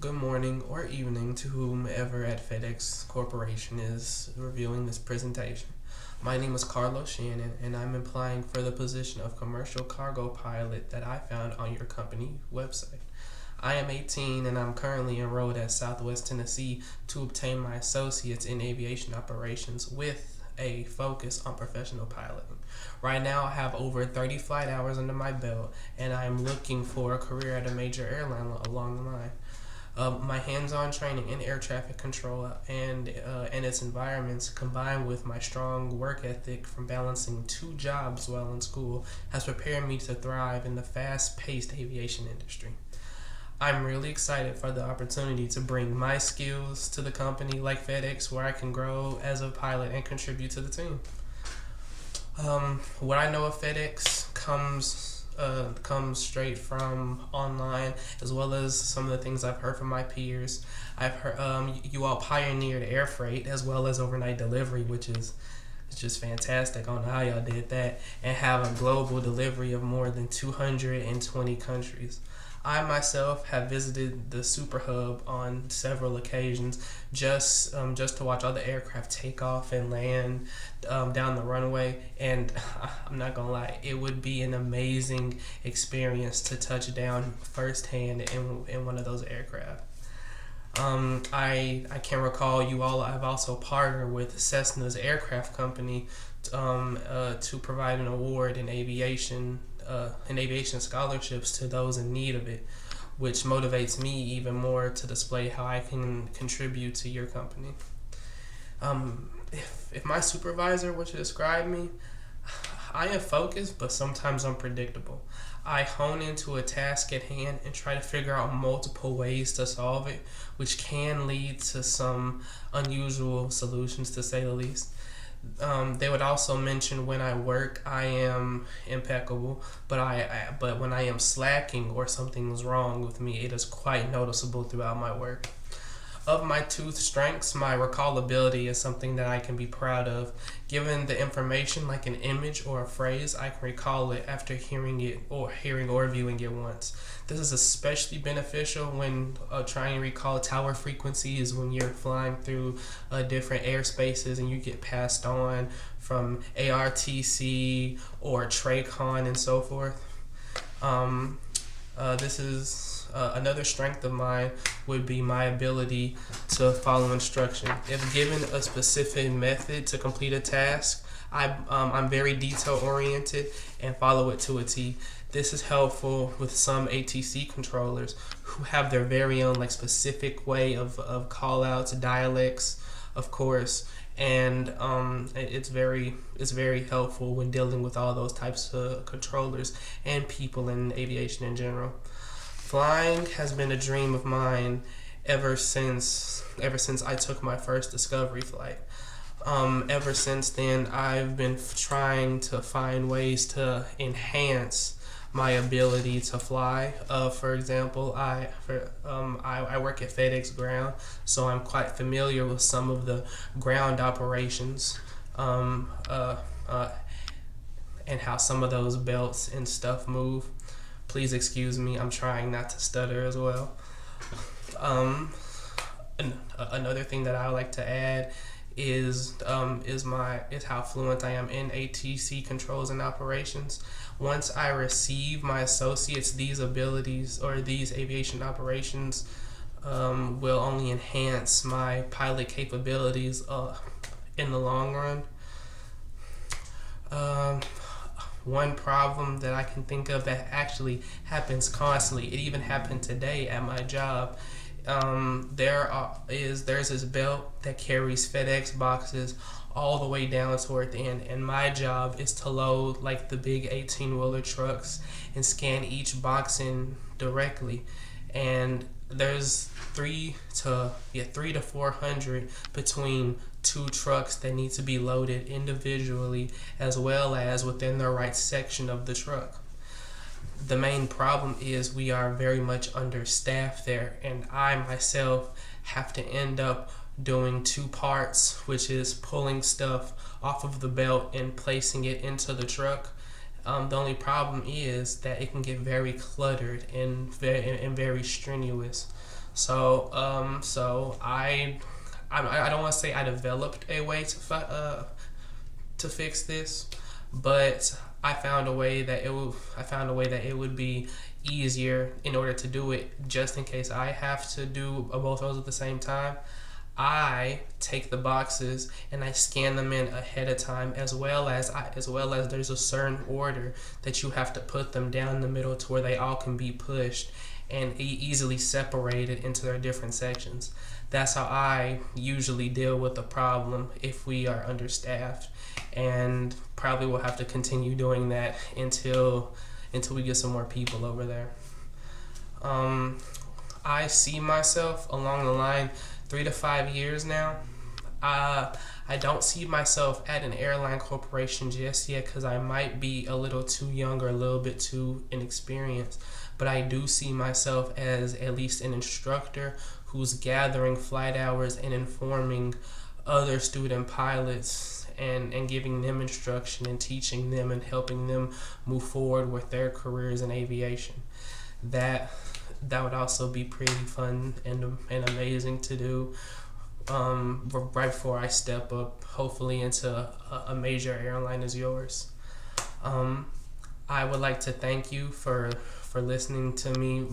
Good morning or evening to whomever at FedEx Corporation is reviewing this presentation. My name is Carlos Shannon, and I'm applying for the position of commercial cargo pilot that I found on your company website. I am 18 and I'm currently enrolled at Southwest Tennessee to obtain my associates in aviation operations with a focus on professional piloting. Right now, I have over 30 flight hours under my belt, and I am looking for a career at a major airline along the line. My hands-on training in air traffic control and its environments, combined with my strong work ethic from balancing two jobs while in school, has prepared me to thrive in the fast-paced aviation industry. I'm really excited for the opportunity to bring my skills to the company like FedEx, where I can grow as a pilot and contribute to the team. What I know of FedEx comes straight from online, as well as some of the things I've heard from my peers. I've heard you all pioneered air freight as well as overnight delivery, which is it's just fantastic. I don't know how y'all did that, and have a global delivery of more than 220 countries. I myself have visited the Super Hub on several occasions just to watch all the aircraft take off and land down the runway, and I'm not gonna lie, it would be an amazing experience to touch down firsthand in one of those aircraft. I can recall you all. I've also partnered with Cessna's aircraft company to provide an award in aviation scholarships to those in need of it, which motivates me even more to display how I can contribute to your company. If my supervisor were to describe me, I am focused, but sometimes unpredictable. I hone into a task at hand and try to figure out multiple ways to solve it, which can lead to some unusual solutions, to say the least. They would also mention when I work, I am impeccable, but when I am slacking or something's wrong with me, it is quite noticeable throughout my work. Of my two strengths, my recallability is something that I can be proud of. Given the information like an image or a phrase, I can recall it after hearing or viewing it once. This is especially beneficial when trying to recall tower frequencies when you're flying through different airspaces and you get passed on from ARTC or TRACON and so forth. This is another strength of mine would be my ability to follow instruction. If given a specific method to complete a task, I'm very detail oriented and follow it to a T. This is helpful with some ATC controllers who have their very own specific way of call outs, dialects, of course, and it's very helpful when dealing with all those types of controllers and people in aviation in general. Flying has been a dream of mine ever since I took my first discovery flight. Ever since then, I've been trying to find ways to enhance my ability to fly. For example, I work at FedEx Ground, so I'm quite familiar with some of the ground operations, and how some of those belts and stuff move. Please excuse me, I'm trying not to stutter as well. Another thing that I would like to add is how fluent I am in ATC controls and operations. Once I receive my associates, these abilities or these aviation operations will only enhance my pilot capabilities in the long run. One problem that I can think of that actually happens constantly, it even happened today at my job. There's this belt that carries FedEx boxes all the way down toward the end, and my job is to load the big 18-wheeler trucks and scan each box in directly. And there's 300 to 400 between two trucks that need to be loaded individually as well as within the right section of the truck. The main problem is we are very much understaffed there, and I myself have to end up doing two parts, which is pulling stuff off of the belt and placing it into the truck. The only problem is that it can get very cluttered and very strenuous. So I don't want to say I developed a way to fix this, but I found a way that it would be easier in order to do it, just in case I have to do both those at the same time. I take the boxes and I scan them in ahead of time, as well as there's a certain order that you have to put them down the middle to where they all can be pushed and easily separated into their different sections. That's how I usually deal with the problem if we are understaffed, and probably will have to continue doing that until we get some more people over there. Um, I see myself along the line 3 to 5 years now. Uh, I don't see myself at an airline corporation just yet because I might be a little too young or a little bit too inexperienced. But I do see myself as at least an instructor who's gathering flight hours and informing other student pilots and giving them instruction and teaching them and helping them move forward with their careers in aviation. That that would also be pretty fun and amazing to do, right before I step up, hopefully into a major airline as yours. Um, I would like to thank you for listening to me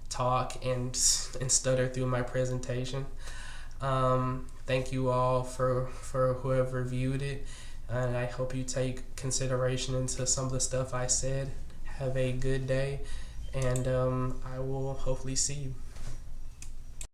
talk and stutter through my presentation. Thank you all for whoever viewed it, and I hope you take consideration into some of the stuff I said. Have a good day, and I will hopefully see you.